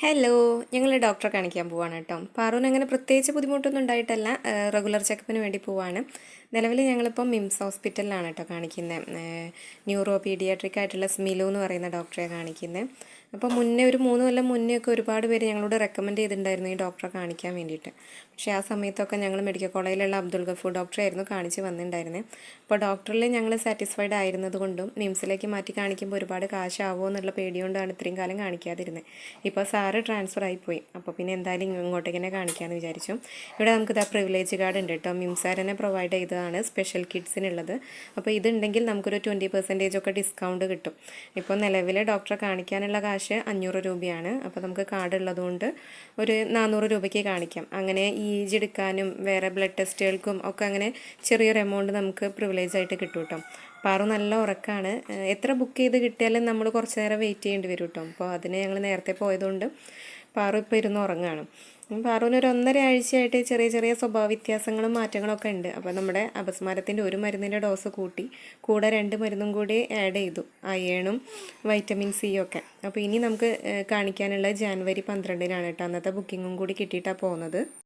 Hello, ഞങ്ങൾ ഡോക്ടറെ കാണിക്കാൻ പോവാണ് കേട്ടോ. പാറുവിന് അങ്ങനെ പ്രത്യേകിച്ച് ബുദ്ധിമുട്ടൊന്നും ഉണ്ടായിട്ടല്ല, റെഗുലർ ചെക്കപ്പിന് വേണ്ടി പോവാണ്. നിലവിൽ ഞങ്ങളിപ്പം മിംസ് ഹോസ്പിറ്റലിലാണ് കേട്ടോ കാണിക്കുന്നത്. ന്യൂറോ പീഡിയാട്രിക് ആയിട്ടുള്ള സ്മിലു എന്ന് പറയുന്ന ഡോക്ടറെ കാണിക്കുന്നത്. അപ്പോൾ മുന്നേ ഒരു 3 കൊല്ലം മുന്നേ ഒക്കെ ഒരുപാട് പേര് ഞങ്ങളോട് റെക്കമെൻഡ് ചെയ്തിട്ടുണ്ടായിരുന്നു ഈ ഡോക്ടറെ കാണിക്കാൻ വേണ്ടിയിട്ട്. പക്ഷേ ആ സമയത്തൊക്കെ ഞങ്ങൾ മെഡിക്കൽ കോളേജിലുള്ള അബ്ദുൾ ഗഫൂർ ഡോക്ടറെ ആയിരുന്നു കാണിച്ച് വന്നിട്ടുണ്ടായിരുന്നത്. അപ്പോൾ ഡോക്ടറിൽ ഞങ്ങൾ സാറ്റിസ്ഫൈഡ് ആയിരുന്നത് കൊണ്ടും മിംസിലേക്ക് മാറ്റി കാണിക്കുമ്പോൾ ഒരുപാട് കാശാവുമോ എന്നുള്ള പേടികൊണ്ടാണ് ഇത്രയും കാലം കാണിക്കാതിരുന്നത്. ഇപ്പോൾ സാറ് ട്രാൻസ്ഫർ ആയിപ്പോയി. അപ്പോൾ പിന്നെ എന്തായാലും ഇങ്ങോട്ടേക്ക് തന്നെ കാണിക്കാമെന്ന് വിചാരിച്ചു. ഇവിടെ നമുക്ക് ഇതാ പ്രിവിലേജ് കാർഡ് ഉണ്ട് കേട്ടോ. മിംസാർ തന്നെ പ്രൊവൈഡ് ചെയ്തതാണ് സ്പെഷ്യൽ കിഡ്സിനുള്ളത്. അപ്പോൾ ഇതുണ്ടെങ്കിൽ നമുക്കൊരു 20% ഒക്കെ ഡിസ്കൗണ്ട് കിട്ടും. ഇപ്പോൾ നിലവിൽ ഡോക്ടറെ കാണിക്കാനുള്ള കാശ് 500 രൂപയാണ്. അപ്പോൾ നമുക്ക് കാർഡ് ഉള്ളതുകൊണ്ട് ഒരു 400 രൂപയ്ക്ക് കാണിക്കാം. അങ്ങനെ EEG എടുക്കാനും വേറെ ബ്ലഡ് ടെസ്റ്റുകൾക്കും ഒക്കെ അങ്ങനെ ചെറിയൊരു എമൗണ്ട് നമുക്ക് പ്രിവിലേജ് ആയിട്ട് കിട്ടും കേട്ടോ. പാറു നല്ല ഉറക്കമാണ്. എത്ര ബുക്ക് ചെയ്ത് കിട്ടിയാലും നമ്മൾ കുറച്ച് നേരം വെയിറ്റ് ചെയ്യേണ്ടി വരും കേട്ടോ. അപ്പോൾ അതിന് ഞങ്ങൾ നേരത്തെ പോയതുകൊണ്ട് പാറു ഇപ്പോൾ ഇരുന്ന് ഉറങ്ങുകയാണ്. പാറുവിന് ഒരു 1.5 ആഴ്ചയായിട്ട് ചെറിയ ചെറിയ സ്വഭാവ വ്യത്യാസങ്ങളും മാറ്റങ്ങളൊക്കെ ഉണ്ട്. അപ്പോൾ നമ്മുടെ അപസ്മാരത്തിൻ്റെ ഒരു മരുന്നിൻ്റെ ഡോസ് കൂട്ടി കൂടെ 2 മരുന്നും കൂടി ആഡ് ചെയ്തു, അയേണും വൈറ്റമിൻ സി ഒക്കെ. അപ്പോൾ ഇനി നമുക്ക് കാണിക്കാനുള്ള ജാനുവരി 12-നാണ് കേട്ടോ. അന്നത്തെ ബുക്കിങ്ങും കൂടി കിട്ടിയിട്ടാണ് പോകുന്നത്.